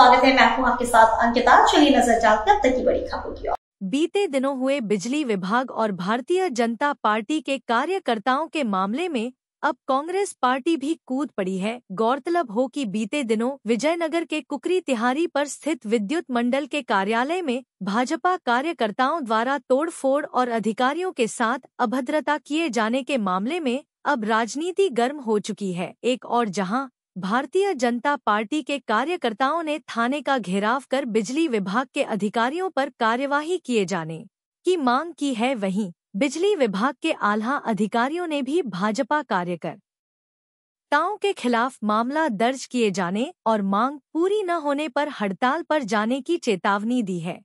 स्वागत है। मैं हूं आपके साथ अंकिता। चलिए नजर डालते हैं अब तक की बड़ी खबरों की ओर। बीते दिनों हुए बिजली विभाग और भारतीय जनता पार्टी के कार्यकर्ताओं के मामले में अब कांग्रेस पार्टी भी कूद पड़ी है। गौरतलब हो कि बीते दिनों विजयनगर के कुकरी तिहारी पर स्थित विद्युत मंडल के कार्यालय में भाजपा कार्यकर्ताओं द्वारा तोड़फोड़ और अधिकारियों के साथ अभद्रता किए जाने के मामले में अब राजनीति गर्म हो चुकी है। एक और जहां भारतीय जनता पार्टी के कार्यकर्ताओं ने थाने का घेराव कर बिजली विभाग के अधिकारियों पर कार्यवाही किए जाने की मांग की है, वहीं बिजली विभाग के आला अधिकारियों ने भी भाजपा कार्यकर्ताओं के खिलाफ मामला दर्ज किए जाने और मांग पूरी न होने पर हड़ताल पर जाने की चेतावनी दी है।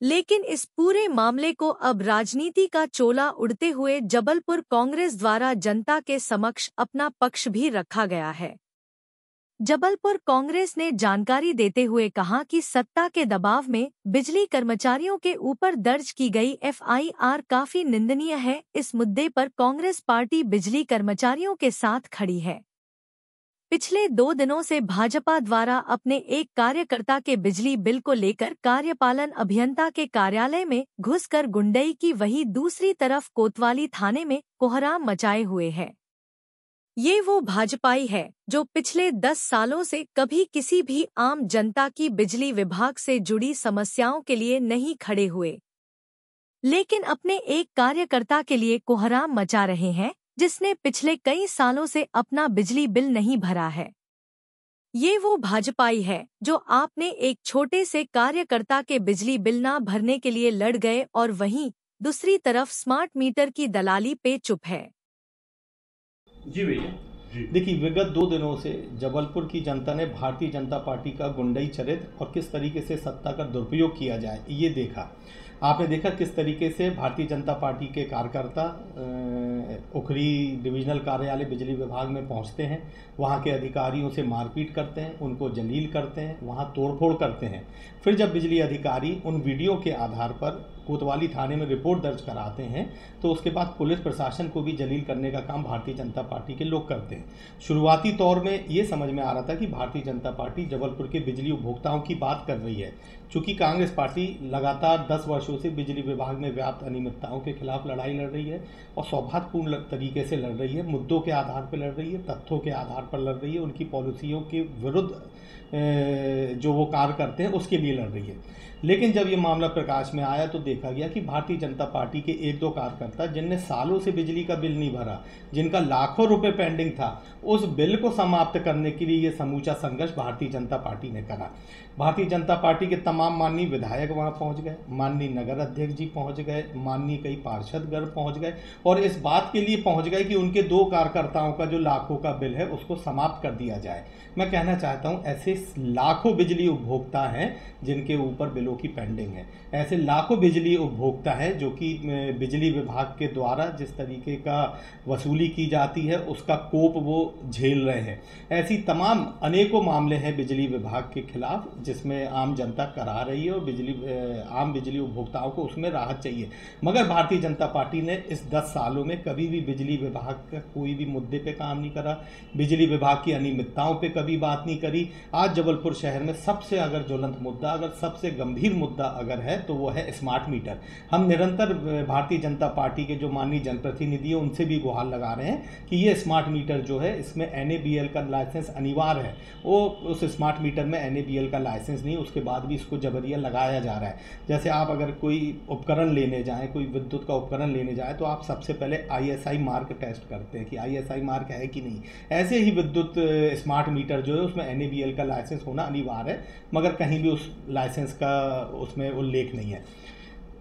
लेकिन इस पूरे मामले को अब राजनीति का चोला उड़ते हुए जबलपुर कांग्रेस द्वारा जनता के समक्ष अपना पक्ष भी रखा गया है। जबलपुर कांग्रेस ने जानकारी देते हुए कहा कि सत्ता के दबाव में बिजली कर्मचारियों के ऊपर दर्ज की गई एफआईआर काफी निंदनीय है। इस मुद्दे पर कांग्रेस पार्टी बिजली कर्मचारियों के साथ खड़ी है। पिछले 2 दिनों से भाजपा द्वारा अपने एक कार्यकर्ता के बिजली बिल को लेकर कार्यपालन अभियंता के कार्यालय में घुसकर गुंडई की, वहीं दूसरी तरफ कोतवाली थाने में कोहराम मचाए हुए है। ये वो भाजपाई है जो पिछले 10 सालों से कभी किसी भी आम जनता की बिजली विभाग से जुड़ी समस्याओं के लिए नहीं खड़े हुए, लेकिन अपने एक कार्यकर्ता के लिए कोहराम मचा रहे हैं जिसने पिछले कई सालों से अपना बिजली बिल नहीं भरा है। ये वो भाजपाई है जो आपने एक छोटे से कार्यकर्ता के बिजली बिल ना भरने के लिए लड़ गए और वहीं दूसरी तरफ स्मार्ट मीटर की दलाली पे चुप है। जी भैया, देखिए विगत 2 दिनों से जबलपुर की जनता ने भारतीय जनता पार्टी का गुंडई चरित्र और किस तरीके से सत्ता का दुरुपयोग किया जाए ये देखा। आपने देखा किस तरीके से भारतीय जनता पार्टी के कार्यकर्ता उखरी डिविजनल कार्यालय बिजली विभाग में पहुंचते हैं, वहां के अधिकारियों से मारपीट करते हैं, उनको जलील करते हैं, वहां तोड़फोड़ करते हैं। फिर जब बिजली अधिकारी उन वीडियो के आधार पर कोतवाली थाने में रिपोर्ट दर्ज कराते हैं तो उसके बाद पुलिस प्रशासन को भी जलील करने का काम भारतीय जनता पार्टी के लोग करते हैं। शुरुआती तौर में ये समझ में आ रहा था कि भारतीय जनता पार्टी जबलपुर के बिजली उपभोक्ताओं की बात कर रही है। चूंकि कांग्रेस पार्टी लगातार 10 वर्षों से बिजली विभाग में व्याप्त अनियमितताओं के खिलाफ लड़ाई लड़ रही है और सौहार्दपूर्ण तरीके से लड़ रही है, मुद्दों के आधार पर लड़ रही है, तथ्यों के आधार पर लड़ रही है, उनकी पॉलिसियों के विरुद्ध जो वो कार्य करते हैं उसके लिए लड़ रही है। लेकिन जब ये मामला प्रकाश में आया तो देखा गया कि भारतीय जनता पार्टी के 1-2 कार्यकर्ता जिनने सालों से बिजली का बिल नहीं भरा, जिनका लाखों रुपए पेंडिंग था, उस बिल को समाप्त करने के लिए ये समूचा संघर्ष भारतीय जनता पार्टी ने करा। भारतीय जनता पार्टी के तमाम माननीय विधायक वहां पहुंच गए, माननीय नगर अध्यक्ष जी पहुंच गए, माननीय कई पार्षदगण पहुंच गए और इस बात के लिए पहुंच गए कि उनके 2 कार्यकर्ताओं का जो लाखों का बिल है उसको समाप्त कर दिया जाए। मैं कहना चाहता हूं ऐसे लाखों बिजली उपभोक्ता हैं जिनके ऊपर बिलों की पेंडिंग है, ऐसे लाखों बिजली उपभोक्ता हैं जो कि बिजली विभाग के द्वारा जिस तरीके का वसूली की जाती है उसका कोप वो झेल रहे हैं। ऐसी तमाम अनेकों मामले हैं बिजली विभाग के खिलाफ जिसमें आम जनता करा रही है और आम बिजली उपभोक्ताओं को उसमें राहत चाहिए। मगर भारतीय जनता पार्टी ने इस 10 सालों में कभी भी बिजली विभाग का कोई भी मुद्दे पे काम नहीं करा, बिजली विभाग की अनियमितताओं पे कभी बात नहीं करी। आज जबलपुर शहर में सबसे अगर ज्वलंत मुद्दा, अगर सबसे गंभीर मुद्दा अगर है तो वो है स्मार्ट मीटर। हम निरंतर भारतीय जनता पार्टी के जो माननीय जनप्रतिनिधि है उनसे भी गुहार लगा रहे हैं कि ये स्मार्ट मीटर जो है इसमें NABL का लाइसेंस अनिवार्य है। वो उस स्मार्ट मीटर में NABL का लाइसेंस नहीं, उसके बाद भी इसको जबरिया लगाया जा रहा है। जैसे आप अगर कोई उपकरण लेने जाएं, कोई विद्युत का उपकरण लेने जाएं तो आप सबसे पहले ISI मार्क टेस्ट करते हैं कि ISI मार्क है कि नहीं। ऐसे ही विद्युत स्मार्ट मीटर जो है उसमें NABL का लाइसेंस होना अनिवार्य है, मगर कहीं भी उस लाइसेंस का उसमें उल्लेख नहीं है।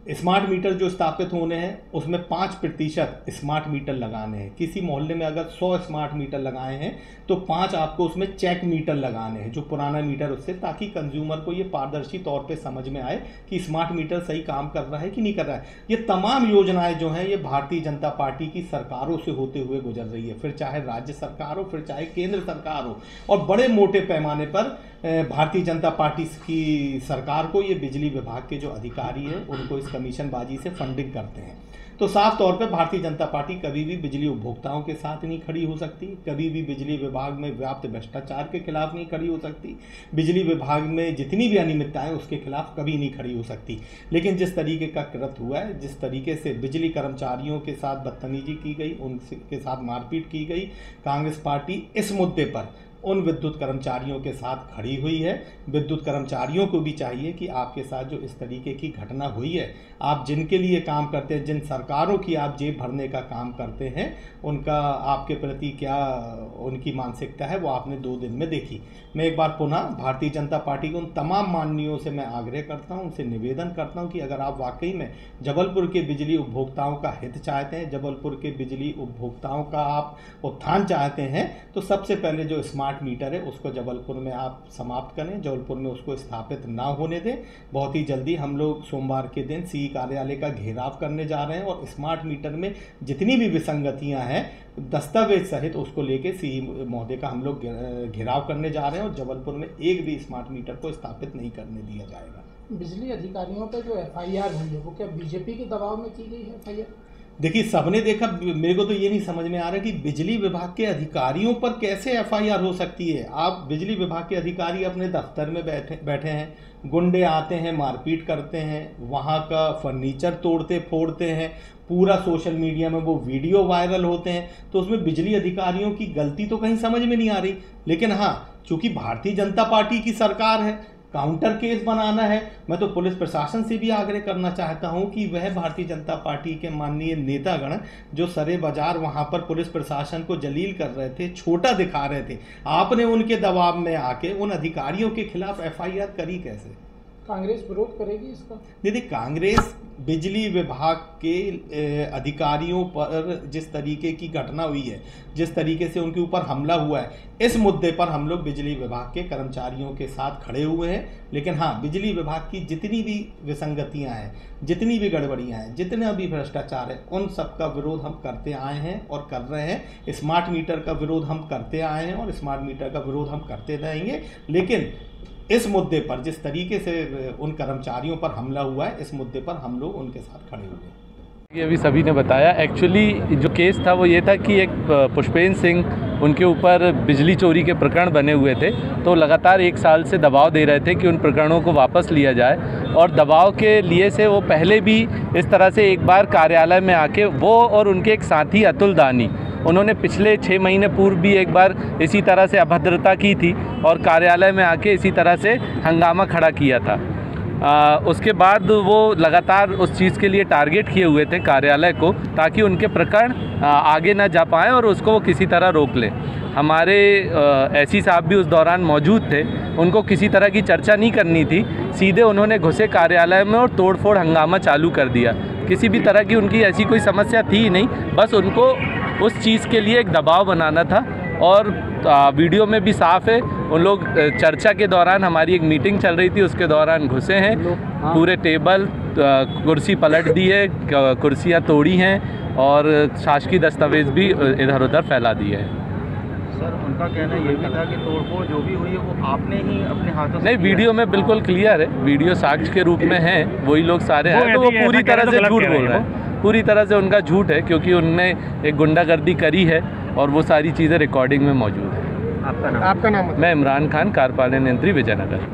स्मार्ट मीटर जो स्थापित होने हैं उसमें 5% स्मार्ट मीटर लगाने हैं। किसी मोहल्ले में अगर 100 स्मार्ट मीटर लगाए हैं तो 5 आपको उसमें चेक मीटर लगाने हैं, जो पुराना मीटर उससे, ताकि कंज्यूमर को ये पारदर्शी तौर पे समझ में आए कि स्मार्ट मीटर सही काम कर रहा है कि नहीं कर रहा है। ये तमाम योजनाएं जो हैं ये भारतीय जनता पार्टी की सरकारों से होते हुए गुजर रही है, फिर चाहे राज्य सरकार हो, फिर चाहे केंद्र सरकार हो, और बड़े मोटे पैमाने पर भारतीय जनता पार्टी की सरकार को, ये बिजली विभाग के जो अधिकारी हैं उनको इस कमीशनबाजी से फंडिंग करते हैं। तो साफ तौर पे भारतीय जनता पार्टी कभी भी बिजली उपभोक्ताओं के साथ नहीं खड़ी हो सकती, कभी भी बिजली विभाग में व्याप्त भ्रष्टाचार के खिलाफ नहीं खड़ी हो सकती, बिजली विभाग में जितनी भी अनियमितताएं उसके खिलाफ कभी नहीं खड़ी हो सकती। लेकिन जिस तरीके का कृत्य हुआ है, जिस तरीके से बिजली कर्मचारियों के साथ बदतमीजी की गई, उनके साथ मारपीट की गई, कांग्रेस पार्टी इस मुद्दे पर उन विद्युत कर्मचारियों के साथ खड़ी हुई है। विद्युत कर्मचारियों को भी चाहिए कि आपके साथ जो इस तरीके की घटना हुई है, आप जिनके लिए काम करते हैं, जिन सरकारों की आप जेब भरने का काम करते हैं, उनका आपके प्रति क्या उनकी मानसिकता है वो आपने 2 दिन में देखी। मैं एक बार पुनः भारतीय जनता पार्टी के उन तमाम माननीयों से मैं आग्रह करता हूं, उनसे निवेदन करता हूं कि अगर आप वाकई में जबलपुर के बिजली उपभोक्ताओं का हित चाहते हैं, जबलपुर के बिजली उपभोक्ताओं का आप उत्थान चाहते हैं, तो सबसे पहले जो स्मार्ट मीटर है उसको जबलपुर में आप समाप्त करें, जबलपुर में उसको स्थापित ना होने दें। बहुत ही जल्दी हम लोग सोमवार के दिन सीई कार्यालय का घेराव करने जा रहे हैं और स्मार्ट मीटर में जितनी भी विसंगतियां हैं दस्तावेज सहित उसको लेके सीई महोदय का हम लोग घेराव करने जा रहे हैं और जबलपुर में एक भी स्मार्ट मीटर को स्थापित नहीं करने दिया जाएगा। बिजली अधिकारियों पर जो एफआईआर हुई है वो क्या बीजेपी के दबाव में की गई है एफआईआर? देखिए, सबने देखा, मेरे को तो ये नहीं समझ में आ रहा कि बिजली विभाग के अधिकारियों पर कैसे एफआईआर हो सकती है। आप बिजली विभाग के अधिकारी अपने दफ्तर में बैठे हैं, गुंडे आते हैं, मारपीट करते हैं, वहाँ का फर्नीचर तोड़ते फोड़ते हैं, पूरा सोशल मीडिया में वो वीडियो वायरल होते हैं, तो उसमें बिजली अधिकारियों की गलती तो कहीं समझ में नहीं आ रही। लेकिन हाँ, चूंकि भारतीय जनता पार्टी की सरकार है, काउंटर केस बनाना है। मैं तो पुलिस प्रशासन से भी आग्रह करना चाहता हूं कि वह भारतीय जनता पार्टी के माननीय नेतागण जो सरे बाजार वहां पर पुलिस प्रशासन को जलील कर रहे थे, छोटा दिखा रहे थे, आपने उनके दबाव में आके उन अधिकारियों के खिलाफ एफआईआर करी कैसे? कांग्रेस विरोध करेगी इसका? देखिए, कांग्रेस बिजली विभाग के अधिकारियों पर जिस तरीके की घटना हुई है, जिस तरीके से उनके ऊपर हमला हुआ है, इस मुद्दे पर हम लोग बिजली विभाग के कर्मचारियों के साथ खड़े हुए हैं। लेकिन हाँ, बिजली विभाग की जितनी भी विसंगतियां हैं, जितनी भी गड़बड़ियां हैं, जितना भी भ्रष्टाचार है, उन सब का विरोध हम करते आए हैं और कर रहे हैं। स्मार्ट मीटर का विरोध हम करते आए हैं और स्मार्ट मीटर का विरोध हम करते रहेंगे। लेकिन इस मुद्दे पर जिस तरीके से उन कर्मचारियों पर हमला हुआ है, इस मुद्दे पर हम लोग उनके साथ खड़े हुए हैं। ये अभी सभी ने बताया, एक्चुअली जो केस था वो ये था कि एक पुष्पेंद्र सिंह, उनके ऊपर बिजली चोरी के प्रकरण बने हुए थे, तो लगातार 1 साल से दबाव दे रहे थे कि उन प्रकरणों को वापस लिया जाए। और दबाव के लिए से वो पहले भी इस तरह से एक बार कार्यालय में आके, वो और उनके एक साथी अतुल दानी, उन्होंने पिछले 6 महीने पूर्व भी एक बार इसी तरह से अभद्रता की थी और कार्यालय में आके इसी तरह से हंगामा खड़ा किया था। उसके बाद वो लगातार उस चीज़ के लिए टारगेट किए हुए थे कार्यालय को, ताकि उनके प्रकरण आगे ना जा पाएँ और उसको वो किसी तरह रोक लें। हमारे एससी साहब भी उस दौरान मौजूद थे, उनको किसी तरह की चर्चा नहीं करनी थी, सीधे उन्होंने घुसे कार्यालय में और तोड़फोड़ हंगामा चालू कर दिया। किसी भी तरह की उनकी ऐसी कोई समस्या थी ही नहीं, बस उनको उस चीज़ के लिए एक दबाव बनाना था। और वीडियो में भी साफ है, उन लोग चर्चा के दौरान, हमारी एक मीटिंग चल रही थी उसके दौरान घुसे हैं, पूरे टेबल कुर्सी पलट दी है, कुर्सियां तोड़ी हैं और शासकीय दस्तावेज भी इधर उधर फैला दिए हैं। सर, उनका कहना ये भी था कि तोड़फोड़ जो भी हुई है वो आपने ही अपने हाथों से नहीं, वीडियो में बिल्कुल क्लियर है, वीडियो साक्ष्य के रूप में है, वही लोग सारे हैं, तो वो पूरी तरह से झूठ बोल रहे हैं, पूरी तरह से उनका झूठ है, क्योंकि उनने एक गुंडागर्दी करी है और वो सारी चीज़ें रिकॉर्डिंग में मौजूद है। आपका नाम? मैं इमरान खान, कार्यपालन यंत्री, विजयनगर।